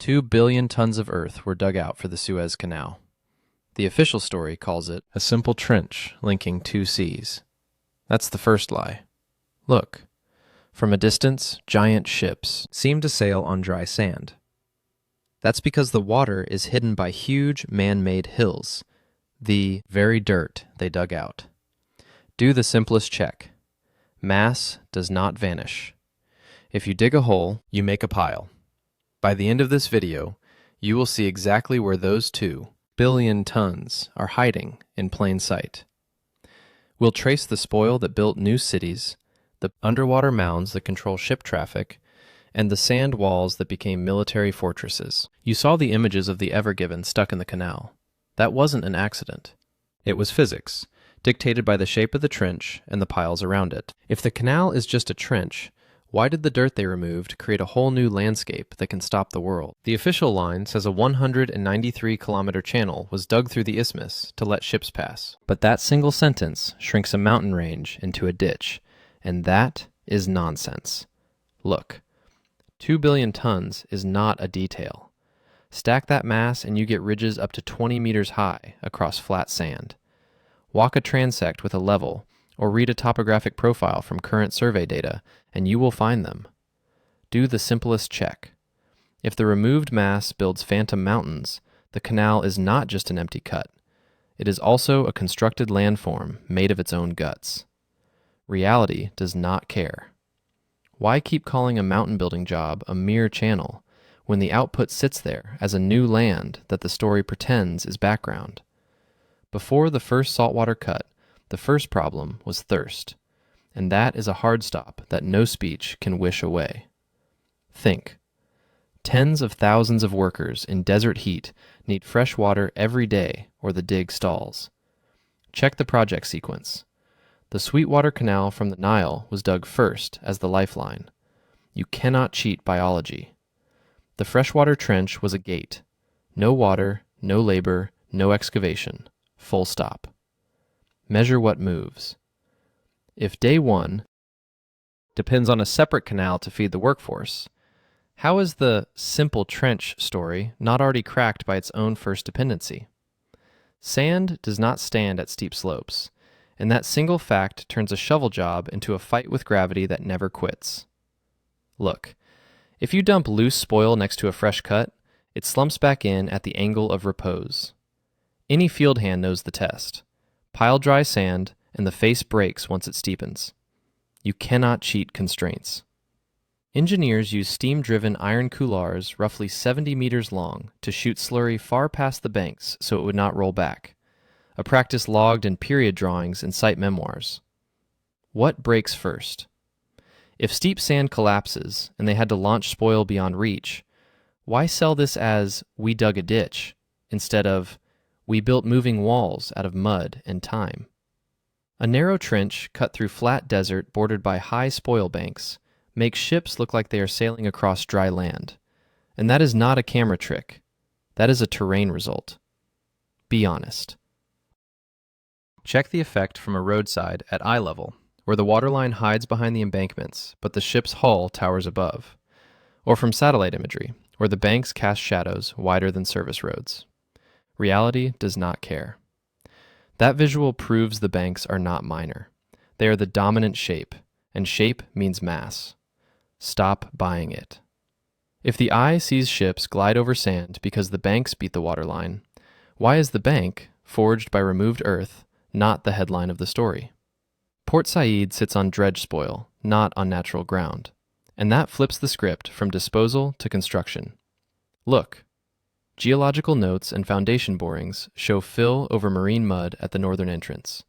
2 billion tons of earth were dug out for the Suez Canal. The official story calls it a simple trench linking two seas. That's the first lie. Look, from a distance, giant ships seem to sail on dry sand. That's because the water is hidden by huge man-made hills, the very dirt they dug out. Do the simplest check. Mass does not vanish. If you dig a hole, you make a pile. By the end of this video, you will see exactly where those 2 billion tons are hiding in plain sight. We'll trace the spoil that built new cities, the underwater mounds that control ship traffic, and the sand walls that became military fortresses. You saw the images of the Ever Given stuck in the canal. That wasn't an accident. It was physics, dictated by the shape of the trench and the piles around it. If the canal is just a trench, why did the dirt they removed create a whole new landscape that can stop the world? The official line says a 193-kilometer channel was dug through the isthmus to let ships pass. But that single sentence shrinks a mountain range into a ditch, and that is nonsense. Look, 2 billion tons is not a detail. Stack that mass and you get ridges up to 20 meters high across flat sand. Walk a transect with a level, or read a topographic profile from current survey data, and you will find them. Do the simplest check. If the removed mass builds phantom mountains, the canal is not just an empty cut. It is also a constructed landform made of its own guts. Reality does not care. Why keep calling a mountain building job a mere channel when the output sits there as a new land that the story pretends is background? Before the first saltwater cut, the first problem was thirst, and that is a hard stop that no speech can wish away. Think. Tens of thousands of workers in desert heat need fresh water every day or the dig stalls. Check the project sequence. The Sweetwater Canal from the Nile was dug first as the lifeline. You cannot cheat biology. The freshwater trench was a gate. No water, no labor, no excavation. Full stop. Measure what moves. If day 1 depends on a separate canal to feed the workforce, how is the simple trench story not already cracked by its own first dependency? Sand does not stand at steep slopes, and that single fact turns a shovel job into a fight with gravity that never quits. Look, if you dump loose spoil next to a fresh cut, it slumps back in at the angle of repose. Any field hand knows the test. Pile dry sand, and the face breaks once it steepens. You cannot cheat constraints. Engineers use steam-driven iron couloirs roughly 70 meters long to shoot slurry far past the banks so it would not roll back, a practice logged in period drawings and site memoirs. What breaks first? If steep sand collapses and they had to launch spoil beyond reach, why sell this as "we dug a ditch" instead of "we built moving walls out of mud and time"? A narrow trench cut through flat desert bordered by high spoil banks makes ships look like they are sailing across dry land. And that is not a camera trick. That is a terrain result. Be honest. Check the effect from a roadside at eye level, where the waterline hides behind the embankments, but the ship's hull towers above. Or from satellite imagery, where the banks cast shadows wider than service roads. Reality does not care. That visual proves the banks are not minor. They are the dominant shape, and shape means mass. Stop buying it. If the eye sees ships glide over sand because the banks beat the waterline, why is the bank, forged by removed earth, not the headline of the story? Port Said sits on dredge spoil, not on natural ground, and that flips the script from disposal to construction. Look. Geological notes and foundation borings show fill over marine mud at the northern entrance,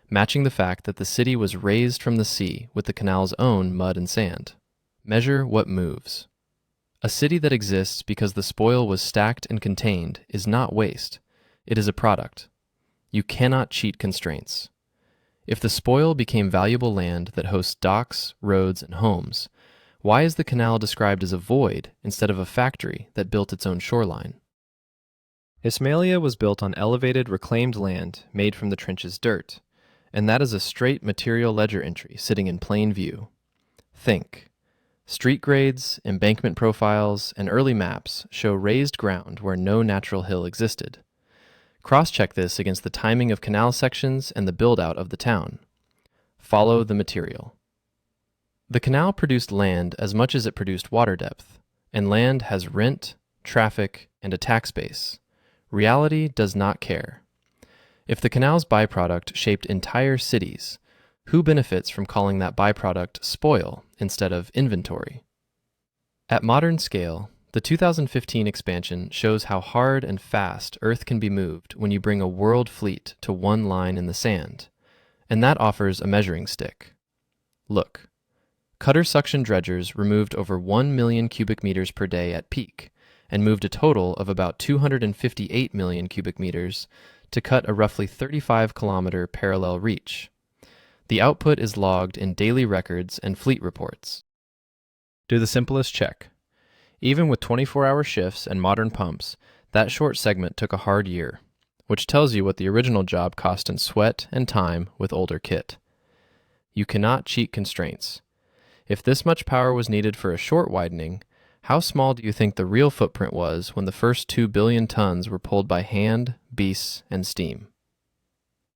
matching the fact that the city was raised from the sea with the canal's own mud and sand. Measure what moves. A city that exists because the spoil was stacked and contained is not waste. It is a product. You cannot cheat constraints. If the spoil became valuable land that hosts docks, roads, and homes, why is the canal described as a void instead of a factory that built its own shoreline? Ismailia was built on elevated, reclaimed land made from the trench's dirt, and that is a straight material ledger entry sitting in plain view. Think. Street grades, embankment profiles, and early maps show raised ground where no natural hill existed. Cross-check this against the timing of canal sections and the build-out of the town. Follow the material. The canal produced land as much as it produced water depth, and land has rent, traffic, and a tax base. Reality does not care. If the canal's byproduct shaped entire cities, who benefits from calling that byproduct spoil instead of inventory? At modern scale, the 2015 expansion shows how hard and fast Earth can be moved when you bring a world fleet to one line in the sand, and that offers a measuring stick. Look, cutter suction dredgers removed over 1 million cubic meters per day at peak, and moved a total of about 258 million cubic meters to cut a roughly 35-kilometer parallel reach. The output is logged in daily records and fleet reports. Do the simplest check. Even with 24-hour shifts and modern pumps, that short segment took a hard year, which tells you what the original job cost in sweat and time with older kit. You cannot cheat constraints. If this much power was needed for a short widening, how small do you think the real footprint was when the first 2 billion tons were pulled by hand, beasts, and steam?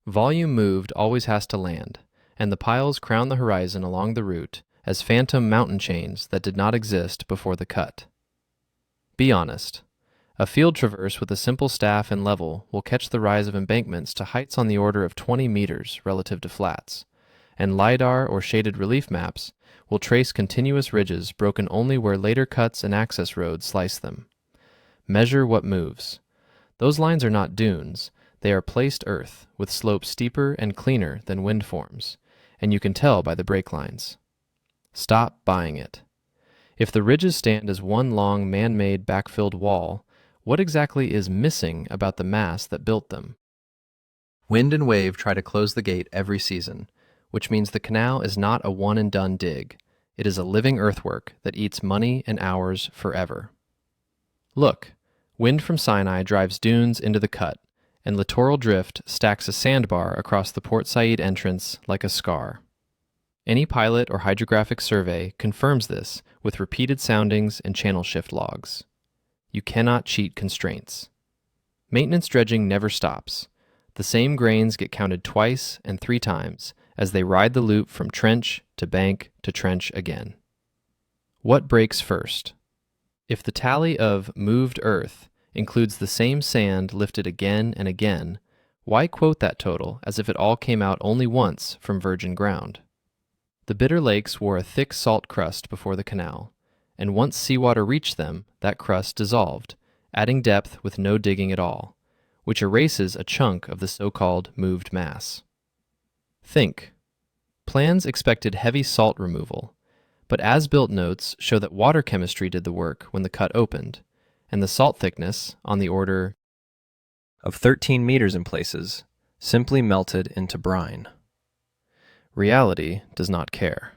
Volume moved always has to land, and the piles crown the horizon along the route as phantom mountain chains that did not exist before the cut. Be honest. A field traverse with a simple staff and level will catch the rise of embankments to heights on the order of 20 meters relative to flats, and LiDAR or shaded relief maps will trace continuous ridges broken only where later cuts and access roads slice them. Measure what moves. Those lines are not dunes, they are placed earth with slopes steeper and cleaner than wind forms, and you can tell by the break lines. Stop buying it. If the ridges stand as one long man-made backfilled wall, what exactly is missing about the mass that built them? Wind and wave try to close the gate every season, which means the canal is not a one-and-done dig. It is a living earthwork that eats money and hours forever. Look, wind from Sinai drives dunes into the cut, and littoral drift stacks a sandbar across the Port Said entrance like a scar. Any pilot or hydrographic survey confirms this with repeated soundings and channel shift logs. You cannot cheat constraints. Maintenance dredging never stops. The same grains get counted twice and 3 times as they ride the loop from trench to bank to trench again. What breaks first? If the tally of moved earth includes the same sand lifted again and again, why quote that total as if it all came out only once from virgin ground? The Bitter Lakes wore a thick salt crust before the canal, and once seawater reached them, that crust dissolved, adding depth with no digging at all, which erases a chunk of the so-called moved mass. Think. Plans expected heavy salt removal, but as-built notes show that water chemistry did the work when the cut opened, and the salt thickness, on the order of 13 meters in places, simply melted into brine. Reality does not care.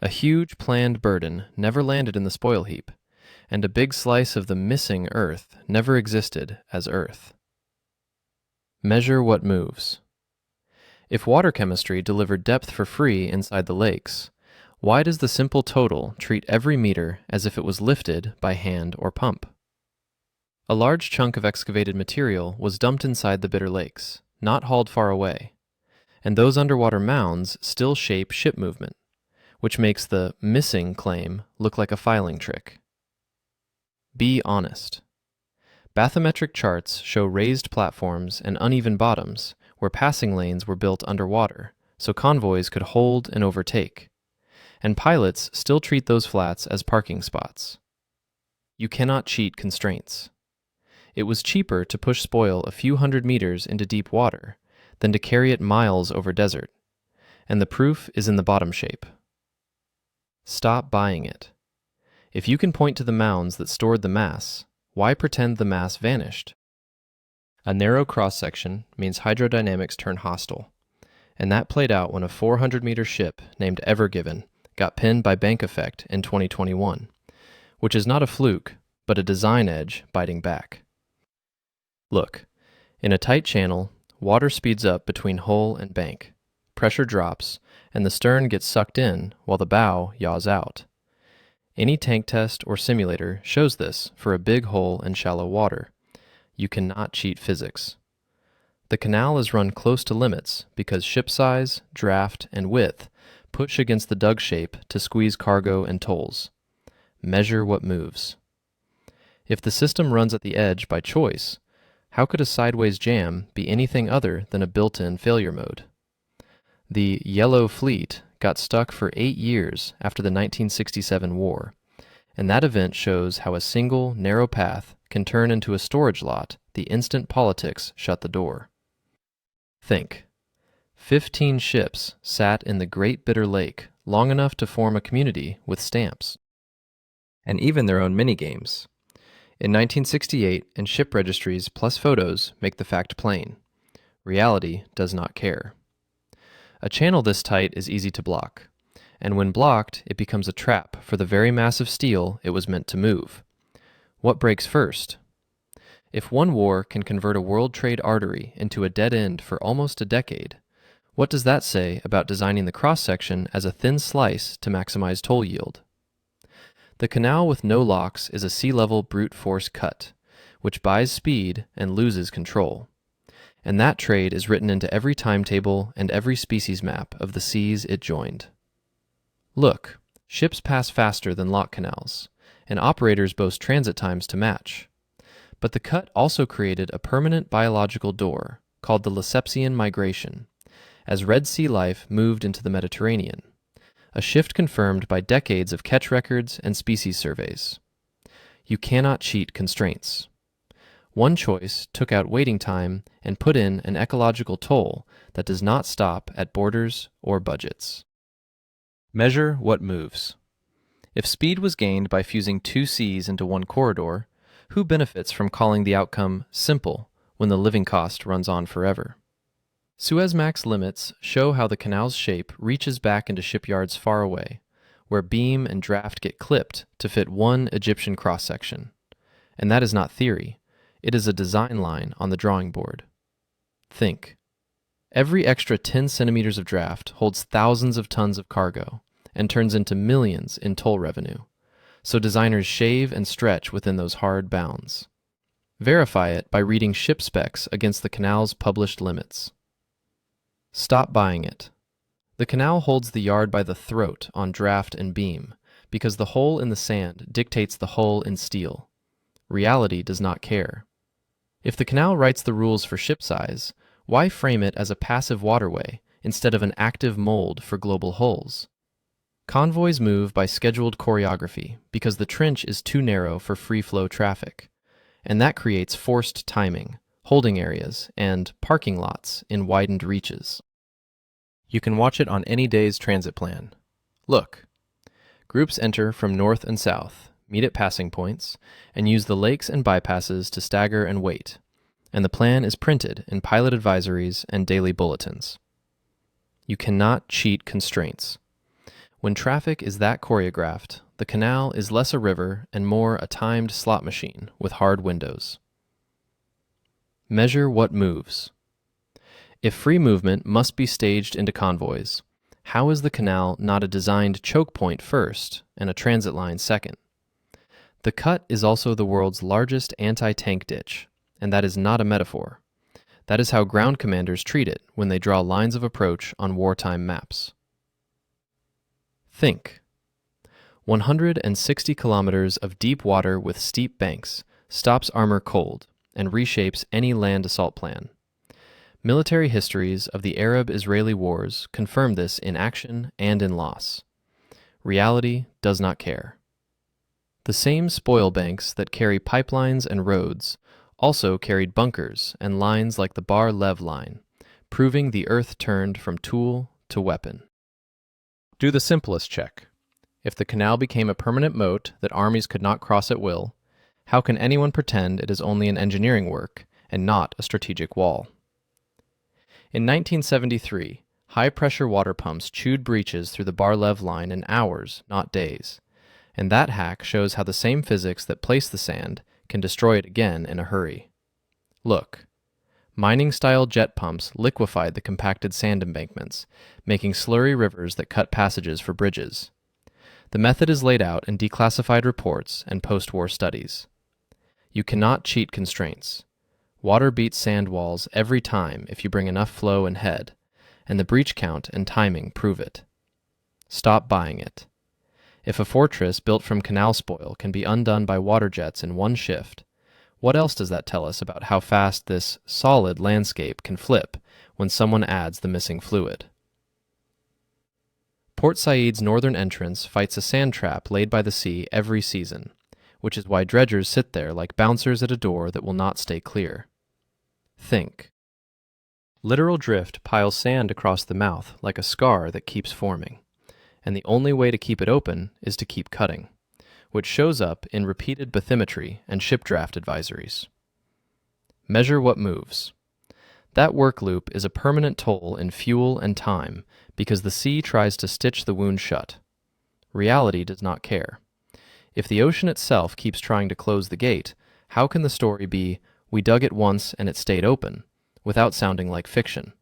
A huge planned burden never landed in the spoil heap, and a big slice of the missing earth never existed as earth. Measure what moves. If water chemistry delivered depth for free inside the lakes, why does the simple total treat every meter as if it was lifted by hand or pump? A large chunk of excavated material was dumped inside the Bitter Lakes, not hauled far away, and those underwater mounds still shape ship movement, which makes the missing claim look like a filing trick. Be honest. Bathymetric charts show raised platforms and uneven bottoms where passing lanes were built underwater so convoys could hold and overtake, and pilots still treat those flats as parking spots. You cannot cheat constraints. It was cheaper to push spoil a few hundred meters into deep water than to carry it miles over desert, and the proof is in the bottom shape. Stop buying it. If you can point to the mounds that stored the mass, why pretend the mass vanished? A narrow cross-section means hydrodynamics turn hostile, and that played out when a 400-meter ship named Ever Given got pinned by bank effect in 2021, which is not a fluke, but a design edge biting back. Look, in a tight channel, water speeds up between hull and bank, pressure drops, and the stern gets sucked in while the bow yaws out. Any tank test or simulator shows this for a big hole in shallow water. You cannot cheat physics. The canal is run close to limits because ship size, draft, and width push against the dug shape to squeeze cargo and tolls. Measure what moves. If the system runs at the edge by choice, how could a sideways jam be anything other than a built-in failure mode? The Yellow Fleet got stuck for 8 years after the 1967 war, and that event shows how a single, narrow path can turn into a storage lot the instant politics shut the door. Think. 15 ships sat in the Great Bitter Lake long enough to form a community with stamps. And even their own mini-games. In 1968, and ship registries plus photos make the fact plain. Reality does not care. A channel this tight is easy to block, and when blocked, it becomes a trap for the very massive steel it was meant to move. What breaks first? If one war can convert a world trade artery into a dead end for almost a decade, what does that say about designing the cross-section as a thin slice to maximize toll yield? The canal with no locks is a sea-level brute force cut, which buys speed and loses control. And that trade is written into every timetable and every species map of the seas it joined. Look, ships pass faster than lock canals, and operators boast transit times to match. But the cut also created a permanent biological door, called the Lesepsian migration, as Red Sea life moved into the Mediterranean, a shift confirmed by decades of catch records and species surveys. You cannot cheat constraints. One choice took out waiting time and put in an ecological toll that does not stop at borders or budgets. Measure what moves. If speed was gained by fusing two seas into one corridor, who benefits from calling the outcome simple when the living cost runs on forever? Suezmax limits show how the canal's shape reaches back into shipyards far away, where beam and draft get clipped to fit one Egyptian cross-section. And that is not theory. It is a design line on the drawing board. Think. Every extra 10 centimeters of draft holds thousands of tons of cargo and turns into millions in toll revenue. So designers shave and stretch within those hard bounds. Verify it by reading ship specs against the canal's published limits. Stop buying it. The canal holds the yard by the throat on draft and beam because the hole in the sand dictates the hull in steel. Reality does not care. If the canal writes the rules for ship size, why frame it as a passive waterway instead of an active mold for global hulls? Convoys move by scheduled choreography because the trench is too narrow for free-flow traffic, and that creates forced timing, holding areas, and parking lots in widened reaches. You can watch it on any day's transit plan. Look. Groups enter from north and south, meet at passing points, and use the lakes and bypasses to stagger and wait, and the plan is printed in pilot advisories and daily bulletins. You cannot cheat constraints. When traffic is that choreographed, the canal is less a river and more a timed slot machine with hard windows. Measure what moves. If free movement must be staged into convoys, how is the canal not a designed choke point first and a transit line second? The cut is also the world's largest anti-tank ditch, and that is not a metaphor. That is how ground commanders treat it when they draw lines of approach on wartime maps. Think. 160 kilometers of deep water with steep banks stops armor cold and reshapes any land assault plan. Military histories of the Arab-Israeli wars confirm this in action and in loss. Reality does not care. The same spoil banks that carry pipelines and roads also carried bunkers and lines like the Bar-Lev line, proving the earth turned from tool to weapon. Do the simplest check. If the canal became a permanent moat that armies could not cross at will, how can anyone pretend it is only an engineering work and not a strategic wall? In 1973, high-pressure water pumps chewed breaches through the Bar-Lev line in hours, not days, and that hack shows how the same physics that placed the sand can destroy it again in a hurry. Look. Mining-style jet pumps liquefied the compacted sand embankments, making slurry rivers that cut passages for bridges. The method is laid out in declassified reports and post-war studies. You cannot cheat constraints. Water beats sand walls every time if you bring enough flow and head, and the breach count and timing prove it. Stop buying it. If a fortress built from canal spoil can be undone by water jets in one shift, what else does that tell us about how fast this solid landscape can flip when someone adds the missing fluid? Port Said's northern entrance fights a sand trap laid by the sea every season, which is why dredgers sit there like bouncers at a door that will not stay clear. Think. Literal drift piles sand across the mouth like a scar that keeps forming, and the only way to keep it open is to keep cutting, which shows up in repeated bathymetry and ship draft advisories. Measure what moves. That work loop is a permanent toll in fuel and time because the sea tries to stitch the wound shut. Reality does not care. If the ocean itself keeps trying to close the gate, how can the story be, "We dug it once and it stayed open," without sounding like fiction?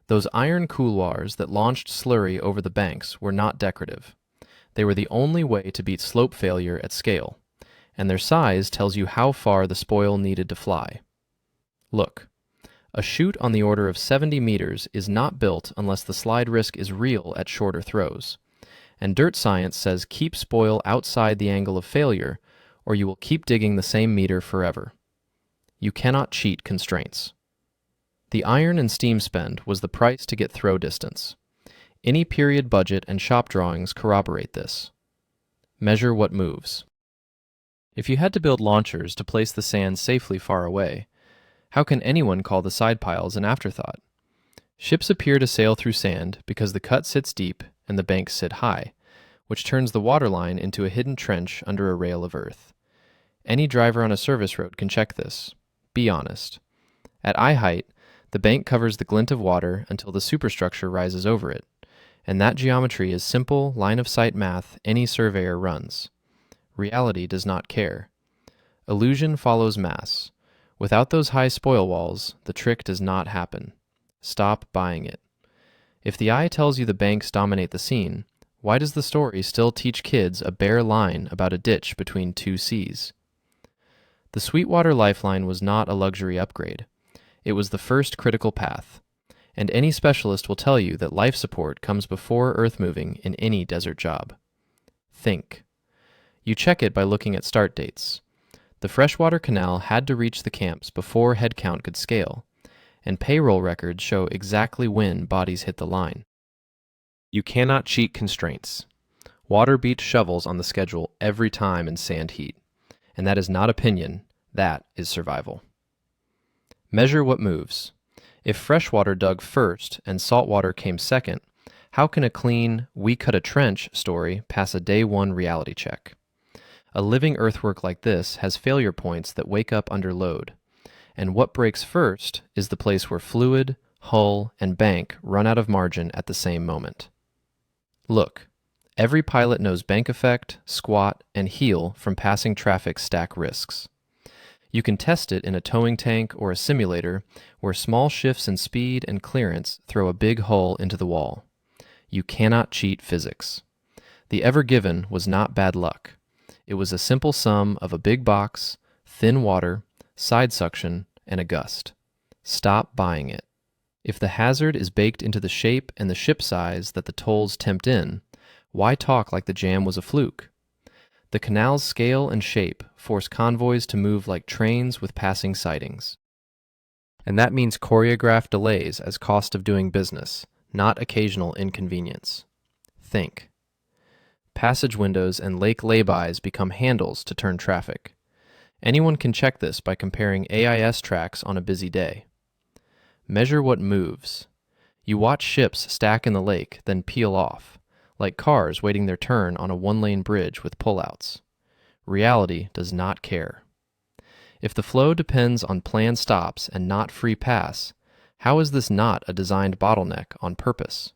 Those iron couloirs that launched slurry over the banks were not decorative. They were the only way to beat slope failure at scale, and their size tells you how far the spoil needed to fly. Look, a chute on the order of 70 meters is not built unless the slide risk is real at shorter throws. And dirt science says keep spoil outside the angle of failure, or you will keep digging the same meter forever. You cannot cheat constraints. The iron and steam spend was the price to get throw distance. Any period budget and shop drawings corroborate this. Measure what moves. If you had to build launchers to place the sand safely far away, how can anyone call the side piles an afterthought? Ships appear to sail through sand because the cut sits deep and the banks sit high, which turns the waterline into a hidden trench under a rail of earth. Any driver on a service road can check this. Be honest. At eye height, the bank covers the glint of water until the superstructure rises over it, and that geometry is simple, line-of-sight math any surveyor runs. Reality does not care. Illusion follows mass. Without those high spoil walls, the trick does not happen. Stop buying it. If the eye tells you the banks dominate the scene, why does the story still teach kids a bare line about a ditch between two seas? The Sweetwater Lifeline was not a luxury upgrade. It was the first critical path, and any specialist will tell you that life support comes before earth moving in any desert job. Think. You check it by looking at start dates. The freshwater canal had to reach the camps before headcount could scale, and payroll records show exactly when bodies hit the line. You cannot cheat constraints. Water beats shovels on the schedule every time in sand heat, and that is not opinion, that is survival. Measure what moves. If freshwater dug first and saltwater came second, how can a clean, "we cut a trench" story pass a day one reality check? A living earthwork like this has failure points that wake up under load, and what breaks first is the place where fluid, hull, and bank run out of margin at the same moment. Look, every pilot knows bank effect, squat, and heel from passing traffic stack risks. You can test it in a towing tank or a simulator where small shifts in speed and clearance throw a big hull into the wall. You cannot cheat physics. The Ever Given was not bad luck. It was a simple sum of a big box, thin water, side suction, and a gust. Stop buying it. If the hazard is baked into the shape and the ship size that the tolls tempt in, why talk like the jam was a fluke? The canal's scale and shape force convoys to move like trains with passing sidings. And that means choreographed delays as cost of doing business, not occasional inconvenience. Think. Passage windows and lake laybys become handles to turn traffic. Anyone can check this by comparing AIS tracks on a busy day. Measure what moves. You watch ships stack in the lake, then peel off, like cars waiting their turn on a one-lane bridge with pullouts. Reality does not care. If the flow depends on planned stops and not free pass, how is this not a designed bottleneck on purpose?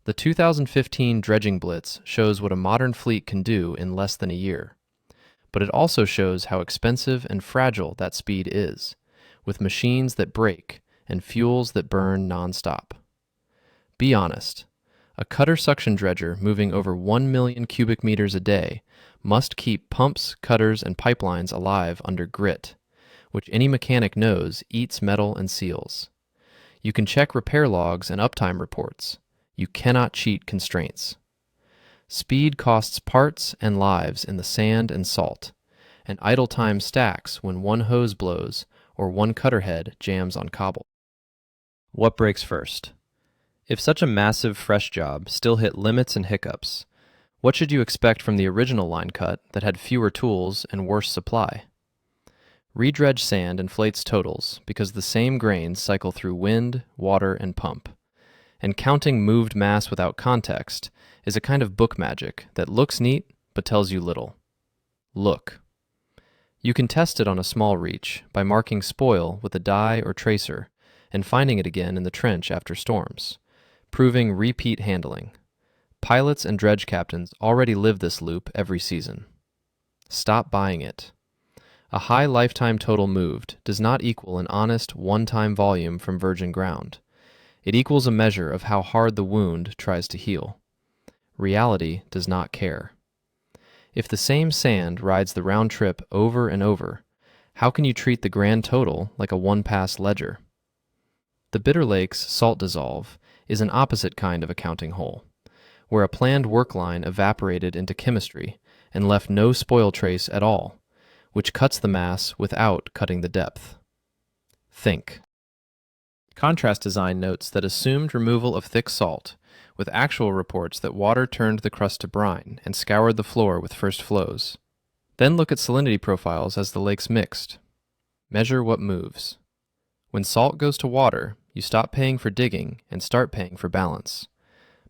The 2015 dredging blitz shows what a modern fleet can do in less than a year. But it also shows how expensive and fragile that speed is, with machines that break and fuels that burn nonstop. Be honest. A cutter suction dredger moving over 1 million cubic meters a day must keep pumps, cutters, and pipelines alive under grit, which any mechanic knows eats metal and seals. You can check repair logs and uptime reports. You cannot cheat constraints. Speed costs parts and lives in the sand and salt, and idle time stacks when one hose blows or one cutter head jams on cobble. What breaks first? If such a massive, fresh job still hit limits and hiccups, what should you expect from the original line cut that had fewer tools and worse supply? Redredged sand inflates totals because the same grains cycle through wind, water, and pump. And counting moved mass without context is a kind of book magic that looks neat but tells you little. Look. You can test it on a small reach by marking spoil with a die or tracer and finding it again in the trench after storms, proving repeat handling. Pilots and dredge captains already live this loop every season. Stop buying it. A high lifetime total moved does not equal an honest one-time volume from virgin ground. It equals a measure of how hard the wound tries to heal. Reality does not care. If the same sand rides the round trip over and over, how can you treat the grand total like a one-pass ledger? The Bitter Lakes salt dissolve is an opposite kind of accounting hole, where a planned work line evaporated into chemistry and left no spoil trace at all, which cuts the mass without cutting the depth. Think. Contrast design notes that assumed removal of thick salt, with actual reports that water turned the crust to brine and scoured the floor with first flows. Then look at salinity profiles as the lakes mixed. Measure what moves. When salt goes to water, you stop paying for digging and start paying for balance.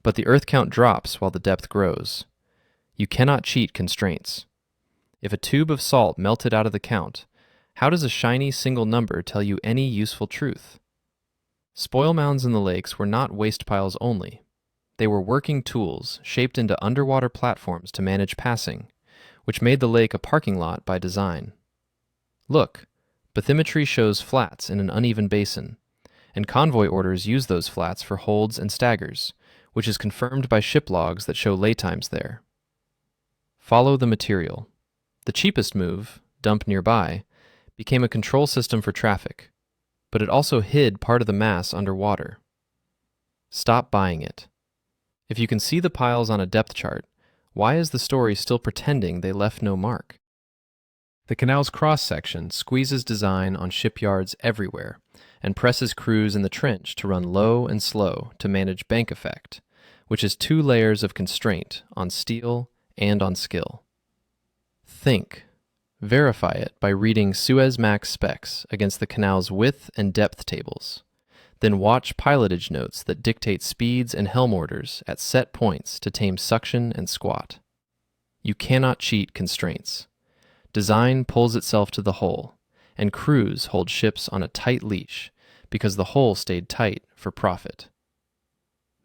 But the earth count drops while the depth grows. You cannot cheat constraints. If a tube of salt melted out of the count, how does a shiny single number tell you any useful truth? Spoil mounds in the lakes were not waste piles only. They were working tools shaped into underwater platforms to manage passing, which made the lake a parking lot by design. Look, bathymetry shows flats in an uneven basin, and convoy orders use those flats for holds and staggers, which is confirmed by ship logs that show lay times there. Follow the material. The cheapest move, dump nearby, became a control system for traffic, but it also hid part of the mass underwater. Stop buying it. If you can see the piles on a depth chart, why is the story still pretending they left no mark? The canal's cross-section squeezes design on shipyards everywhere and presses crews in the trench to run low and slow to manage bank effect, which is 2 layers of constraint on steel and on skill. Think. Verify it by reading Suez Max specs against the canal's width and depth tables. Then watch pilotage notes that dictate speeds and helm orders at set points to tame suction and squat. You cannot cheat constraints. Design pulls itself to the hull, and crews hold ships on a tight leash because the hull stayed tight for profit.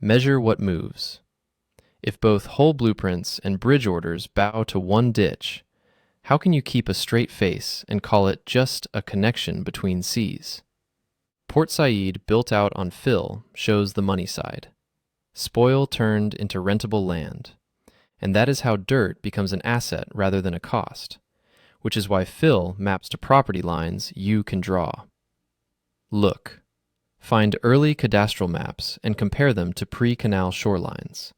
Measure what moves. If both hull blueprints and bridge orders bow to one ditch, how can you keep a straight face and call it just a connection between seas? Port Said, built out on fill, shows the money side. Spoil turned into rentable land. And that is how dirt becomes an asset rather than a cost, which is why fill maps to property lines you can draw. Look. Find early cadastral maps and compare them to pre-canal shorelines.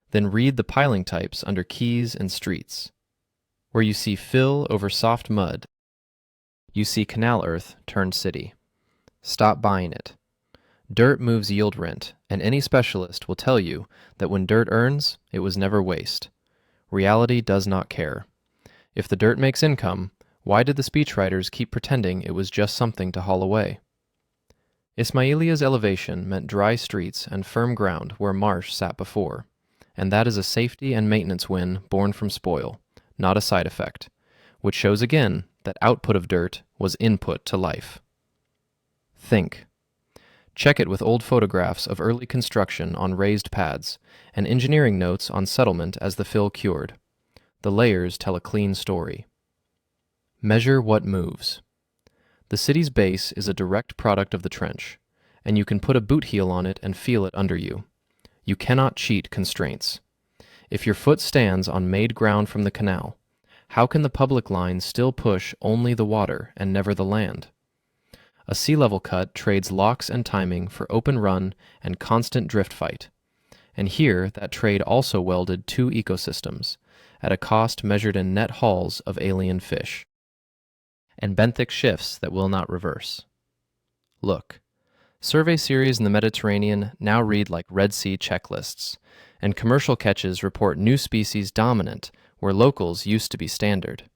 Then read the piling types under quays and streets. Where you see fill over soft mud, you see canal earth turned city. Stop buying it. Dirt moves yield rent, and any specialist will tell you that when dirt earns, it was never waste. Reality does not care. If the dirt makes income, why did the speechwriters keep pretending it was just something to haul away? Ismailia's elevation meant dry streets and firm ground where marsh sat before, and that is a safety and maintenance win born from spoil, not a side effect, which shows again that output of dirt was input to life. Think. Check it with old photographs of early construction on raised pads and engineering notes on settlement as the fill cured. The layers tell a clean story. Measure what moves. The city's base is a direct product of the trench, and you can put a boot heel on it and feel it under you. You cannot cheat constraints. If your foot stands on made ground from the canal, how can the public line still push only the water and never the land? A sea level cut trades locks and timing for open run and constant drift fight. And here, that trade also welded two ecosystems, at a cost measured in net hauls of alien fish. And benthic shifts that will not reverse. Look, survey series in the Mediterranean now read like Red Sea checklists, and commercial catches report new species dominant where locals used to be standard.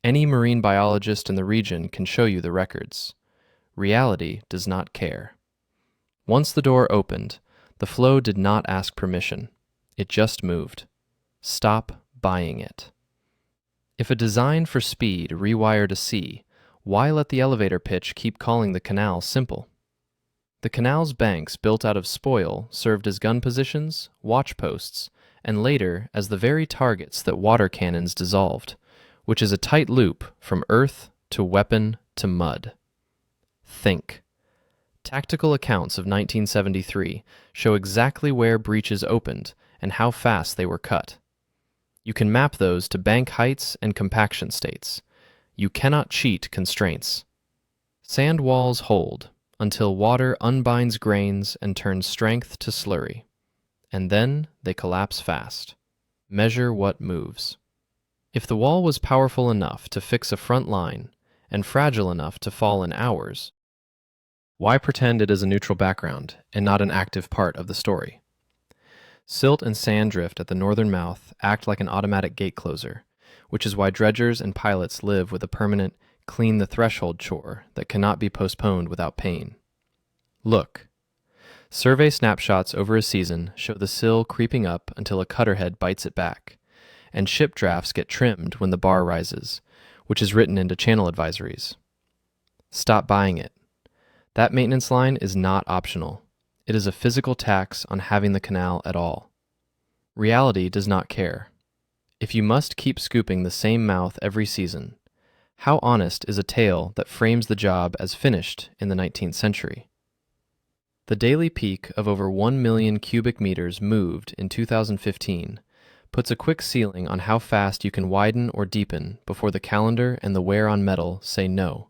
Any marine biologist in the region can show you the records. Reality does not care. Once the door opened, the flow did not ask permission. It just moved. Stop buying it. If a design for speed rewired a sea, why let the elevator pitch keep calling the canal simple? The canal's banks built out of spoil served as gun positions, watch posts, and later as the very targets that water cannons dissolved, which is a tight loop from earth to weapon to mud. Think. Tactical accounts of 1973 show exactly where breaches opened and how fast they were cut. You can map those to bank heights and compaction states. You cannot cheat constraints. Sand walls hold until water unbinds grains and turns strength to slurry. And then they collapse fast. Measure what moves. If the wall was powerful enough to fix a front line and fragile enough to fall in hours, why pretend it is a neutral background and not an active part of the story? Silt and sand drift at the northern mouth act like an automatic gate closer, which is why dredgers and pilots live with a permanent clean the threshold chore that cannot be postponed without pain. Look. Survey snapshots over a season show the sill creeping up until a cutterhead bites it back, and ship drafts get trimmed when the bar rises, which is written into channel advisories. Stop buying it. That maintenance line is not optional. It is a physical tax on having the canal at all. Reality does not care. If you must keep scooping the same mouth every season, how honest is a tale that frames the job as finished in the 19th century? The daily peak of over 1 million cubic meters moved in 2015 puts a quick ceiling on how fast you can widen or deepen before the calendar and the wear on metal say no.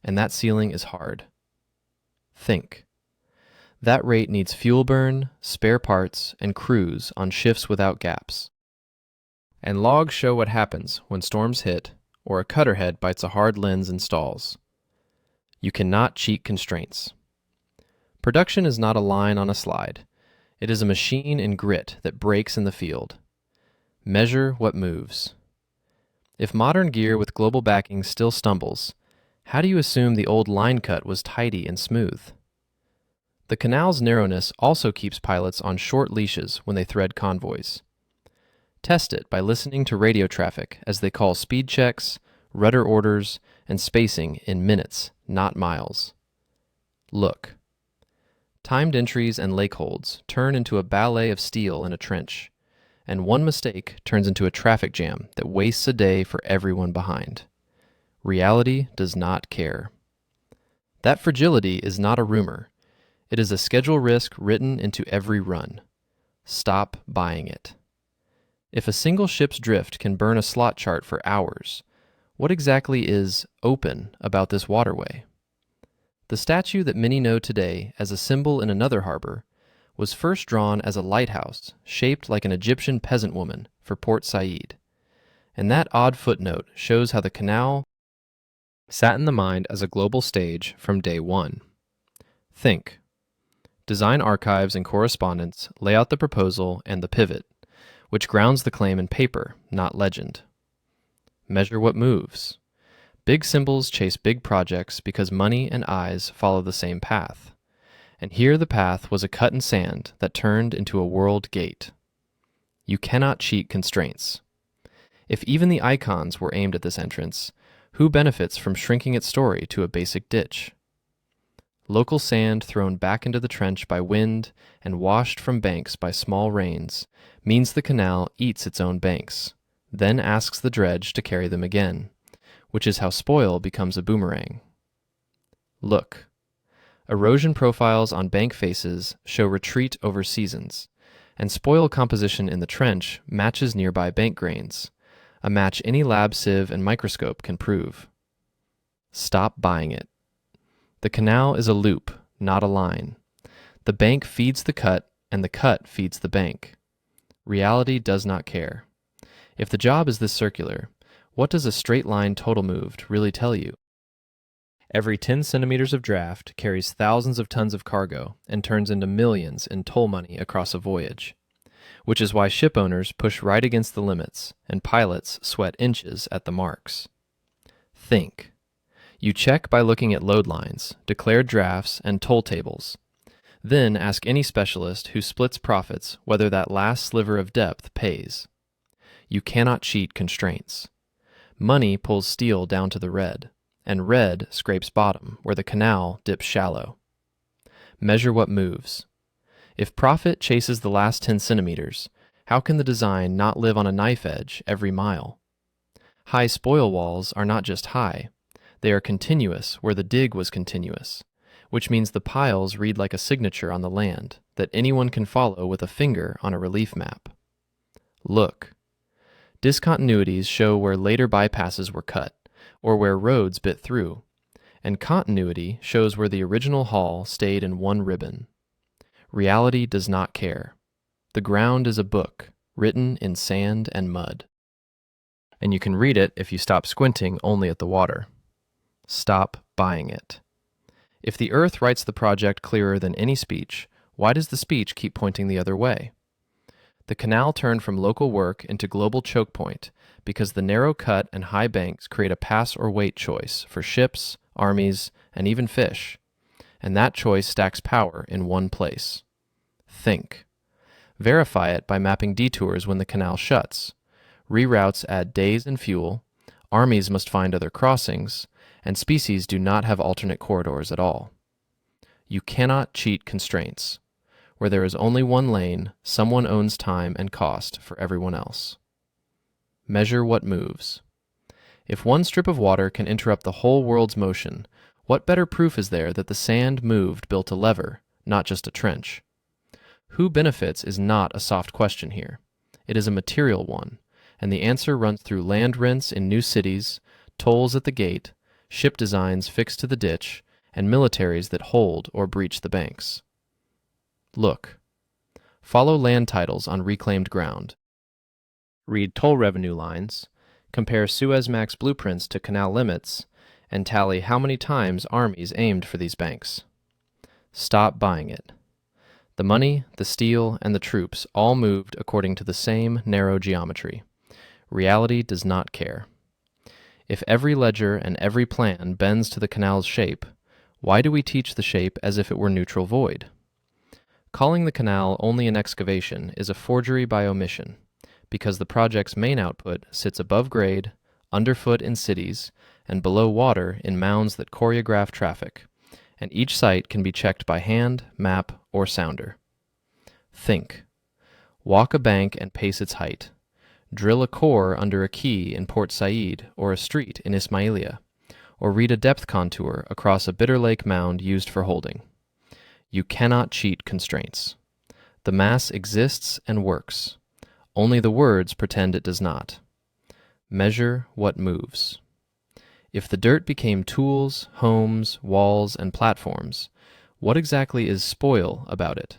And that ceiling is hard. Think. That rate needs fuel burn, spare parts, and crews on shifts without gaps. And logs show what happens when storms hit or a cutterhead bites a hard lens and stalls. You cannot cheat constraints. Production is not a line on a slide. It is a machine in grit that breaks in the field. Measure what moves. If modern gear with global backing still stumbles, how do you assume the old line cut was tidy and smooth? The canal's narrowness also keeps pilots on short leashes when they thread convoys. Test it by listening to radio traffic as they call speed checks, rudder orders, and spacing in minutes, not miles. Look. Timed entries and lake holds turn into a ballet of steel in a trench, and one mistake turns into a traffic jam that wastes a day for everyone behind. Reality does not care. That fragility is not a rumor. It is a schedule risk written into every run. Stop buying it. If a single ship's drift can burn a slot chart for hours, what exactly is open about this waterway? The statue that many know today as a symbol in another harbor was first drawn as a lighthouse shaped like an Egyptian peasant woman for Port Said. And that odd footnote shows how the canal sat in the mind as a global stage from day one. Think. Design archives and correspondence lay out the proposal and the pivot, which grounds the claim in paper, not legend. Measure what moves. Big symbols chase big projects because money and eyes follow the same path. And here the path was a cut in sand that turned into a world gate. You cannot cheat constraints. If even the icons were aimed at this entrance, who benefits from shrinking its story to a basic ditch? Local sand thrown back into the trench by wind and washed from banks by small rains means the canal eats its own banks, then asks the dredge to carry them again, which is how spoil becomes a boomerang. Look. Erosion profiles on bank faces show retreat over seasons, and spoil composition in the trench matches nearby bank grains, a match any lab sieve and microscope can prove. Stop buying it. The canal is a loop, not a line. The bank feeds the cut, and the cut feeds the bank. Reality does not care. If the job is this circular, what does a straight line total moved really tell you? Every 10 centimeters of draft carries thousands of tons of cargo and turns into millions in toll money across a voyage, which is why ship owners push right against the limits and pilots sweat inches at the marks. Think. You check by looking at load lines, declared drafts, and toll tables. Then ask any specialist who splits profits whether that last sliver of depth pays. You cannot cheat constraints. Money pulls steel down to the red, and red scrapes bottom where the canal dips shallow. Measure what moves. If profit chases the last 10 centimeters, how can the design not live on a knife edge every mile? High spoil walls are not just high, they are continuous where the dig was continuous, which means the piles read like a signature on the land that anyone can follow with a finger on a relief map. Look. Discontinuities show where later bypasses were cut, or where roads bit through, and continuity shows where the original haul stayed in one ribbon. Reality does not care. The ground is a book, written in sand and mud. And you can read it if you stop squinting only at the water. Stop buying it. If the earth writes the project clearer than any speech, why does the speech keep pointing the other way? The canal turned from local work into global choke point because the narrow cut and high banks create a pass or wait choice for ships, armies, and even fish, and that choice stacks power in one place. Think. Verify it by mapping detours when the canal shuts. Reroutes add days and fuel, armies must find other crossings, and species do not have alternate corridors at all. You cannot cheat constraints. Where there is only one lane, someone owns time and cost for everyone else. Measure what moves. If one strip of water can interrupt the whole world's motion, what better proof is there that the sand moved built a lever, not just a trench? Who benefits is not a soft question here. It is a material one, and the answer runs through land rents in new cities, tolls at the gate, ship designs fixed to the ditch, and militaries that hold or breach the banks. Look. Follow land titles on reclaimed ground. Read toll revenue lines, compare Suez Max blueprints to canal limits, and tally how many times armies aimed for these banks. Stop buying it. The money, the steel, and the troops all moved according to the same narrow geometry. Reality does not care. If every ledger and every plan bends to the canal's shape, why do we teach the shape as if it were neutral void? Calling the canal only an excavation is a forgery by omission, because the project's main output sits above grade, underfoot in cities, and below water in mounds that choreograph traffic, and each site can be checked by hand, map, or sounder. Think. Walk a bank and pace its height. Drill a core under a quay in Port Said or a street in Ismailia, or read a depth contour across a Bitter Lake mound used for holding. You cannot cheat constraints. The mass exists and works. Only the words pretend it does not. Measure what moves. If the dirt became tools, homes, walls, and platforms, what exactly is spoil about it?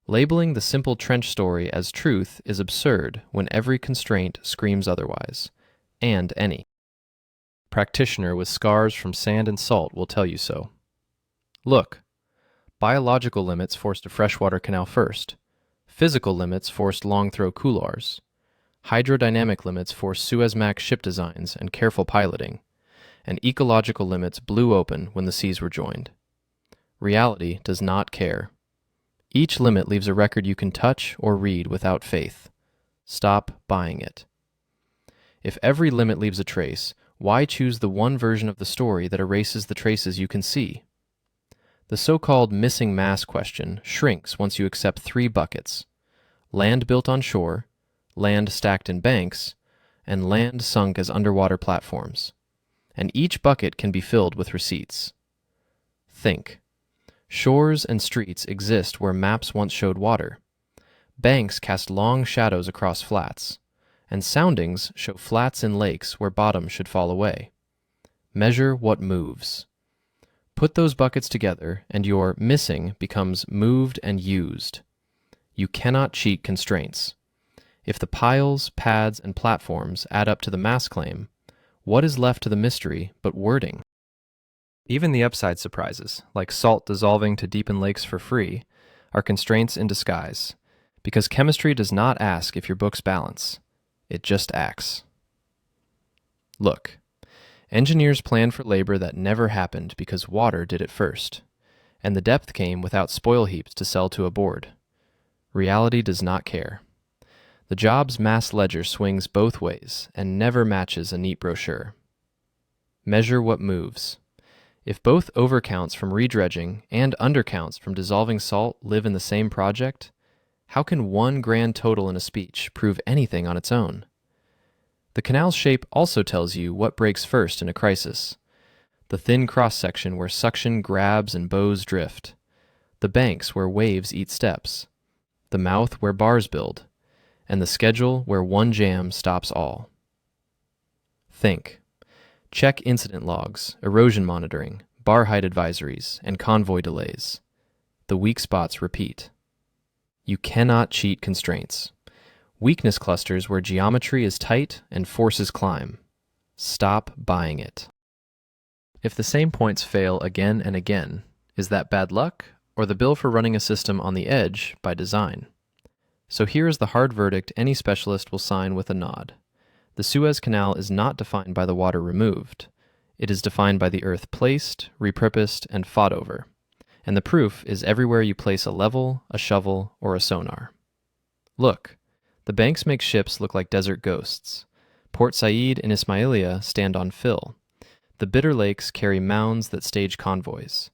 Labeling the simple trench story as truth is absurd when every constraint screams otherwise, and any practitioner with scars from sand and salt will tell you so. Look. Biological limits forced a freshwater canal first. Physical limits forced long-throw couloirs. Hydrodynamic limits forced Suez Max ship designs and careful piloting. And ecological limits blew open when the seas were joined. Reality does not care. Each limit leaves a record you can touch or read without faith. Stop buying it. If every limit leaves a trace, why choose the one version of the story that erases the traces you can see? The so-called missing mass question shrinks once you accept 3 buckets: land built on shore, land stacked in banks, and land sunk as underwater platforms. And each bucket can be filled with receipts. Think. Shores and streets exist where maps once showed water. Banks cast long shadows across flats, and soundings show flats in lakes where bottom should fall away. Measure what moves. Put those buckets together and your missing becomes moved and used. You cannot cheat constraints. If the piles, pads, and platforms add up to the mass claim, what is left to the mystery but wording? Even the upside surprises, like salt dissolving to deepen lakes for free, are constraints in disguise, because chemistry does not ask if your books balance. It just acts. Look, engineers planned for labor that never happened because water did it first, and the depth came without spoil heaps to sell to a board. Reality does not care. The job's mass ledger swings both ways and never matches a neat brochure. Measure what moves. If both overcounts from redredging and undercounts from dissolving salt live in the same project, how can one grand total in a speech prove anything on its own? The canal's shape also tells you what breaks first in a crisis. The thin cross-section where suction grabs and bows drift. The banks where waves eat steps. The mouth where bars build. And the schedule where one jam stops all. Think. Check incident logs, erosion monitoring, bar height advisories, and convoy delays. The weak spots repeat. You cannot cheat constraints. Weakness clusters where geometry is tight and forces climb. Stop buying it. If the same points fail again and again, is that bad luck or the bill for running a system on the edge by design? So here is the hard verdict any specialist will sign with a nod. The Suez Canal is not defined by the water removed. It is defined by the earth placed, repurposed, and fought over. And the proof is everywhere you place a level, a shovel, or a sonar. Look, the banks make ships look like desert ghosts. Port Said and Ismailia stand on fill. The bitter lakes carry mounds that stage convoys.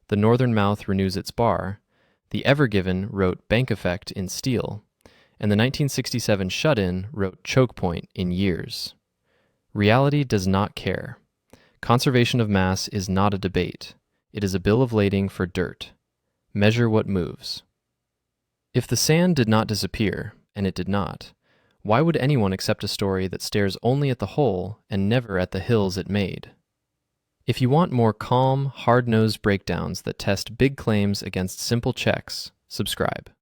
The northern mouth renews its bar. The Ever Given wrote bank effect in steel. And the 1967 shut-in wrote chokepoint in years. Reality does not care. Conservation of mass is not a debate. It is a bill of lading for dirt. Measure what moves. If the sand did not disappear, and it did not, why would anyone accept a story that stares only at the hole and never at the hills it made? If you want more calm, hard-nosed breakdowns that test big claims against simple checks, subscribe.